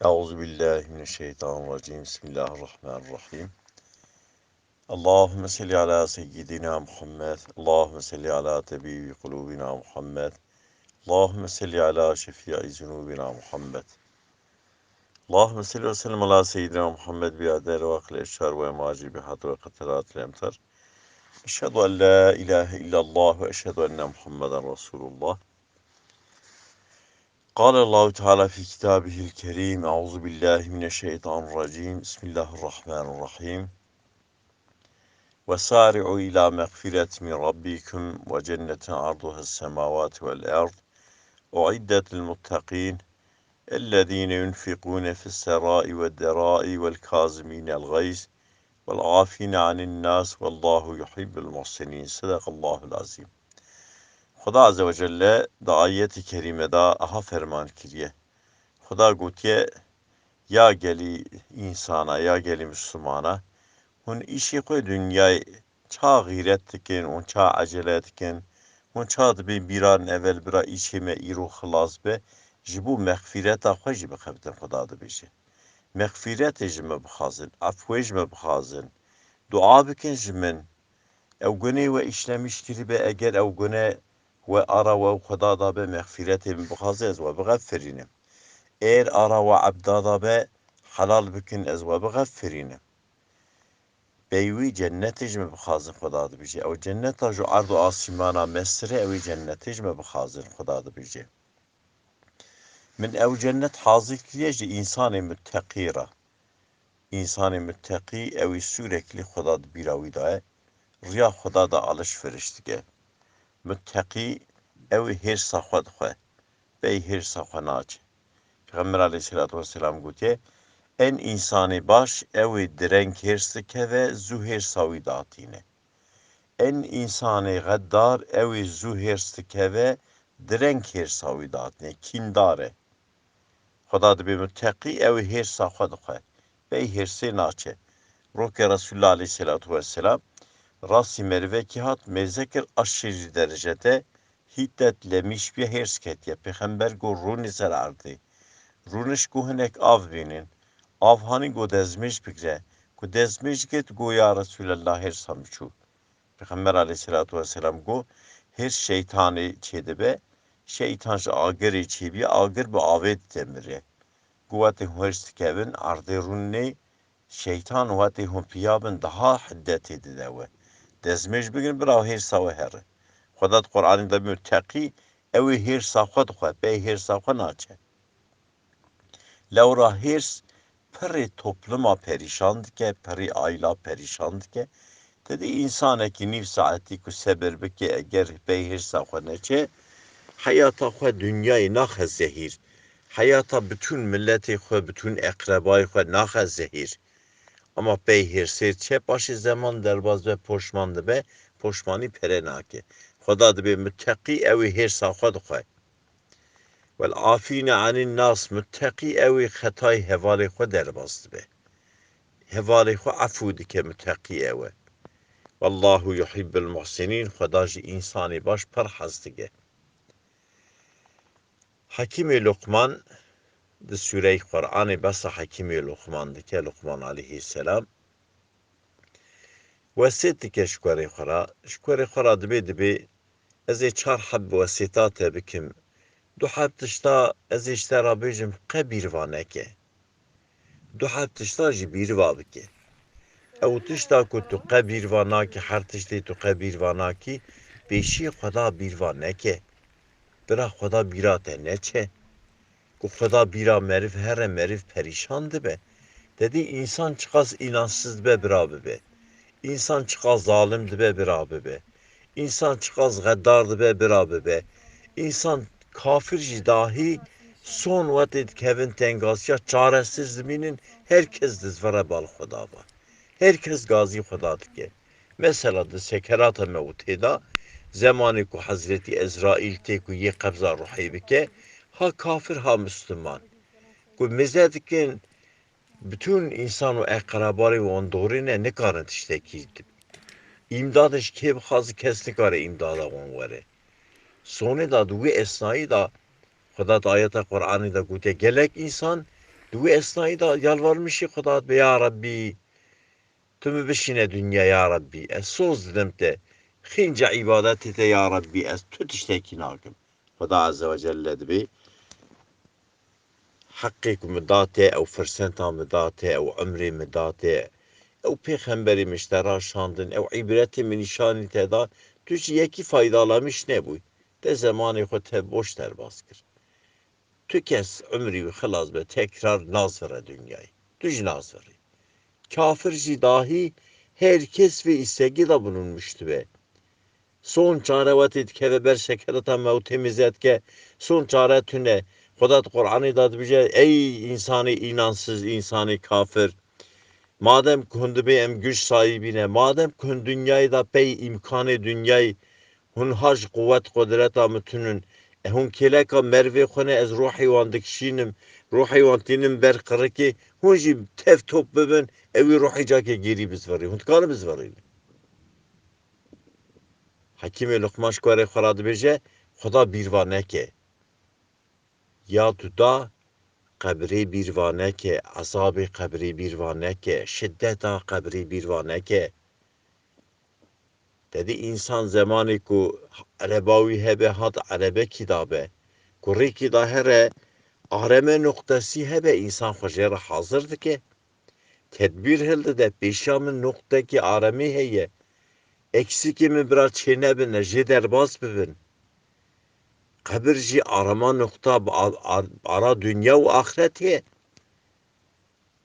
Euzubillahimineşşeytanirracim. Bismillahirrahmanirrahim. Allahümme salli ala seyyidina Muhammed. Allahümme salli ala tebibi kulubina Muhammed. Allahümme salli ala şefii zunubina Muhammed. Allahümme salli ve sellem ala seyyidina Muhammed bi adel ve akıl eşşar ve emaci bi had ve kateratil emtar. Eşhedü en la ilahe illallah ve eşhedü enne Muhammeden Resulullah. قال الله تعالى في كتابه الكريم أعوذ بالله من الشيطان الرجيم بسم الله الرحمن الرحيم وسارعوا إلى مغفرة من ربكم وجنة عرضها السماوات والأرض أعدت للمتقين الذين ينفقون في السراء والضراء والكاظمين الغيظ والعافين عن الناس والله يحب المحسنين صدق الله العظيم. خدا عز و جل دا آیت کریمه دا aha فرمان کریه خدا گوتیه یا گلی insana ya geli Müslümana hun işi koy dünyayı çağ gayret dikin on çağ acele dikin on çağ bir an evvel bira işime iru xlas be jibu mağfiret axwa jibe xebten خدا da beşi mağfiret jime bxazın afwe jime bxazın dua bikin jimin ev gune ve işlemiş kiribe eğer ev gune ve ara ve خدا da be mağfiret bxazız ve bğafirine eğer ara ve abda da be halal bikin ez ve bğafirine beywi cennetiz mi bxazın خدا da bije ev cennet ju ardu asimana mesre ev cennetiz mi bxazın خدا da bije min ev cennet hazır kiyeji insanı müttakira insanı müttaki ev sürekli خدا da biravi da riya خدا da alışveriştige müttaki ev her sahad xwe bey her sahanaç Peygamber aleyhissalatu vesselam gotiye en insani baş ev direnk herstike ve zuher savidatine en insani gaddar ev zuherstike ve direnk her savidatine kindare خدا da bir müttaki ev her sahad xwe bey her senaçe Roke Resulullah aleyhissalatu vesselam Rasi merve ki hat mezekir aşırı derecede hiddetlemiş bir hersketiye. Peygamber go runi zarardı. Runiş guhenek av binin. Av hani go dezmiş bigre. Go dezmiş git go ya Resulallah her samçu. Peygamber aleyhissalatu vesselam go her şeytani çede be. Şeytanca agir içi bir agir bu avet demire. Kuvveti hırstikevin ardı runni şeytan kuvveti humpiyabın daha hiddet edileve. Dezmiş bugün bir av her savı her. خدا قرآن da müttaki evi her safhat xwe bey her safha naçe. Lewra hirs peri topluma perişan dike, peri ayla perişan dike. Dedi insaneki niv saati ku seber bike eğer bey her safha neçe hayata xwe dünyayı naxe zehir. Hayata bütün milleti xwe bütün ekrabayı xwe naxe zehir. Ama bey her serçe başı zaman derbaz ve poşmandı be poşmani perenake. خدا da bir müttaki evi her safhat xwe. Vel afine anin nas müttaki evi xetay hevali xwe derbazdı be. Hevali xwe afu dike müttaki evi. Vallahu yuhibbul muhsinin خدا ji insani baş par haz dike. Hakim-i Lokman de Sure-i Kur'an-ı basa Hakim-i Lokman dike Lokman aleyhisselam وسيت كشكوري خرا دبي ازي چار حب وسيطات بكم دو حب تشتا ازي اشترا بيجم قبير وانكي دو حب تشتا جبير وابكي او تشتا كنتو قبير واناكي هر تشتي تو قبير واناكي بيشي خدا بير وانكي برا خدا بيراته neçe ku خدا bira merif her merif perişandı be dedi insan çıkaz inansız be birabe be İnsan çıkaz zalimdi be birabe be. İnsan çıkaz gaddardı be birabe be. İnsan kafirci dahi son vakit kevin tengasya çaresiz ziminin herkes dizvara bal Xuda var. Herkes gazi Xudadır ki. Mesela de sekerat-ı mevtida zamanı ku Hazreti Ezrail te ku ye kabza ruhi bike ha kafir ha Müslüman. Ku mezedikin bütün insan o akrabaları ve on doğrine ne karın tişteki imdadış ki bazı keslik var imdada on var. Sonra da bu esnayı da Xuda da ayet-i Kur'an'ı da gute gelek insan Dü esnayı da yalvarmışı Kudat be ya Rabbi. Tümü bişine dünya ya Rabbi. Es söz dedim te. Xinca ibadet te ya Rabbi. Es tut işteki nakim. Kuda Azze ve Celle de bi. حقك مداته او فرسنتا مداته او عمري مداته او پیغمبری مشترا شاندن او عبرت من نشانی تدا توش یکی فایدالاmış ne bu? De zamanı خود boş der baskır. Tükes ömrü خلاص be tekrar nazara dünyayı. Düz nazarı. Kafirci dahi herkes ve istegi de bulunmuştu be. Son çare vatit keve ber şekerata mevtemizet ke son çare tüne Xudat Kur'an'ı da bize ey insanı inansız, insanı kafir. Madem kundu be em güç sahibine, madem kun dünyayı da pey imkanı dünyayı hun hac kuvvet kudreta mütünün hun keleka merve khone ez ruhi wan dikşinim ruhi wan tinim ber qırki hun jib tef top beben evi ruhi cake geri biz varı hun kanı biz varı. Hakim Lokman şkare xaradı beje Xuda bir var neke. Ya tuda قبری بیروانه که عذاب قبری بیروانه که شدت قبری بیروانه که dedi insan zamanı ku Arabawi hebe hat Arabe kitabı kuri ki dahere areme noktası hebe insan hoşera hazırdı ki tedbir hilde de peşamın noktaki aremi heye eksiki mi biraz çene bin jeder bas bibin kabirci arama nokta ara dünya ve ahiret he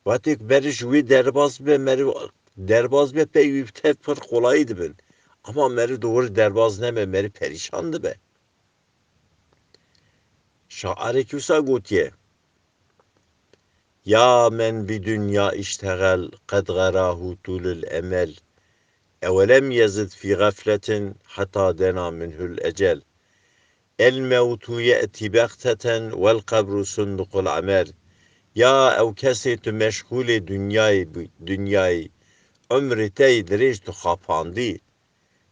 Vatik beriş vi derbaz be meri derbaz be pe yüfte pır kolaydı ben. Ama meri doğru derbaz neme meri perişandı be. Şaare küsa gotiye. Ya men bi dünya iştegel kad garahu tulul emel. Evelem yazid fi gafletin hatta dena minhul ecel. El mevtu ye'ti bekteten vel kabru sundukul amel. Ya ev kesi tu meşgule dünyayı ömrü tey dirij tu xapandî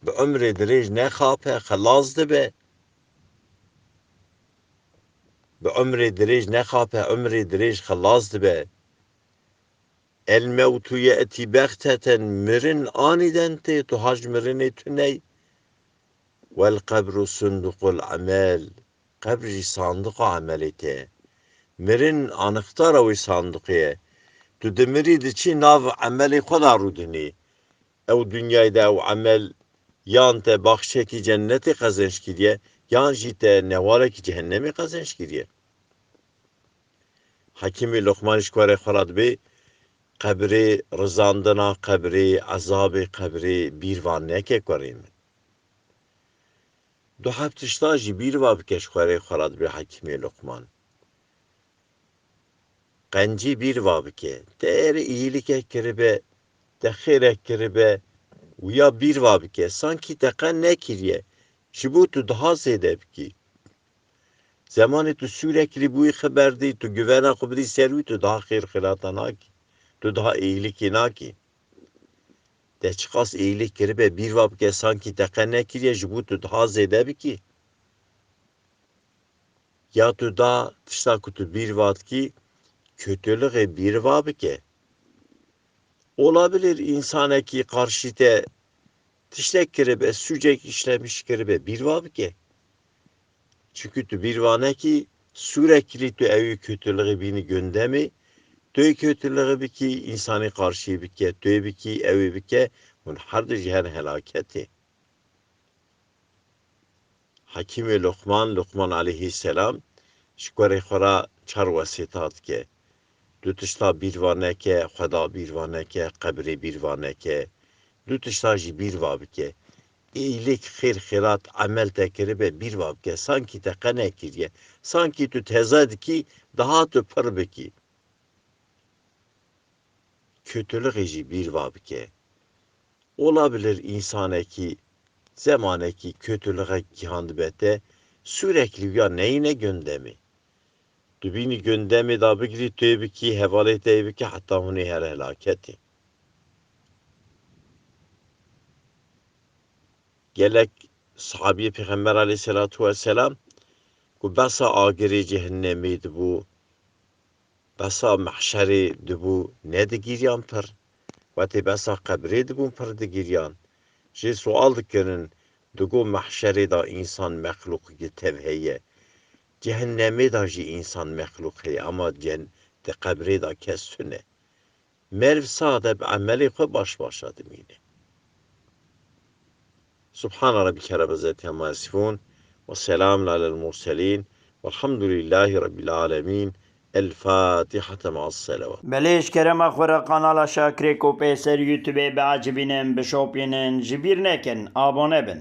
bi ömrê dirêj nexape xelas dibe bi ömrê dirêj nexape ömrê dirêj xelas dibe el mewtu ye'tî bexteten mirin anîden tê tu hac mirinê tuney vel qebru sunduqul amel qebr jî sandıqa amelê tê mirin anixtara wî sandıqê ye tu dimirî diçî nav emelê xwe da rûdinî ew dünyayê de ew emel yan te baxşekî cennetê qezenç kiriye yan jî te newarekî cehennemê qezenç kiriye. Hekîmê Lokman ji xwe xwe dibê qebrê rizandina qebrê ezabê qebrê bîrvan neke kurê min. Du heft tişta jî bîrva bike ji xwe dibê Hekîmê Lokman. Qencî bîrva bike te erê îyîlikek kiribe te xêrek kiribe ya bîrva bike sankî te qen nekiriye ji bo tu daha zêde bikî. Zamanê tu sûrekî bûyî xeberdî tu güvena xwe bidî ser wî tu daha xêr xelata nakî tu daha îyîlikê nakî te çi qas îyîlik kiribe bîrva bike sankî te qen nekiriye ji bo tu daha zêde bikî ya tu da tişta ku tu bîrva dikî kötülüğe bîrva bike olabilir insanekî karşı te tiştek kiribe sücek işlemiş kiribe bîrva bike çünkü tu bîrvanekî sürekli tu evi kötülüğü bini gündemi توی kötülüğü biki insani karşı bike, توی biki evi bike, bunun her ciher helaketi. Hakimi Lokman aleyhisselam, şükür khora çar vasitat ke. Dutuşta birvane ke, Xuda birvane ke, kabri birvane ke. Dutuşta ji birva bike. İyilik, xir, xirat, amel tekiribe birva bike. Sanki te qene kiriye. Sanki tu tezad ki, daha tu pır biki. Kötülük eci bir vabike. Olabilir insaneki, zamaneki kötülüğe gihandibete sürekli ya neyine gündemi. Dübini gündemi da bigri tüybiki, hevale teybiki hatta huni her helaketi. Gelek sahabi Peygamber aleyhissalatu vesselam ku basa agiri cehennemiydi bu. بسا محشری دبو ندگیریان پر و تی بسا قبری دبون پر دگیریان جی سوال دکنن دگو محشری دا انسان مخلوقی تبهیه cehennemi da jî insan mehluk heye ama de qebrê da kes tune. Merv sade bi emelê xwe baş başa dimîne. Subhane rabbike rabbil izzeti amma yasifûn ve selamun alel murselîn velhamdülillahi rabbil âlemîn. El Fatihate ma'as selavat. بليش كرما خورا قنالا شاكريكو بيسر يوتيوب بعجبينن بشوبينن جبير نكن آبونه بن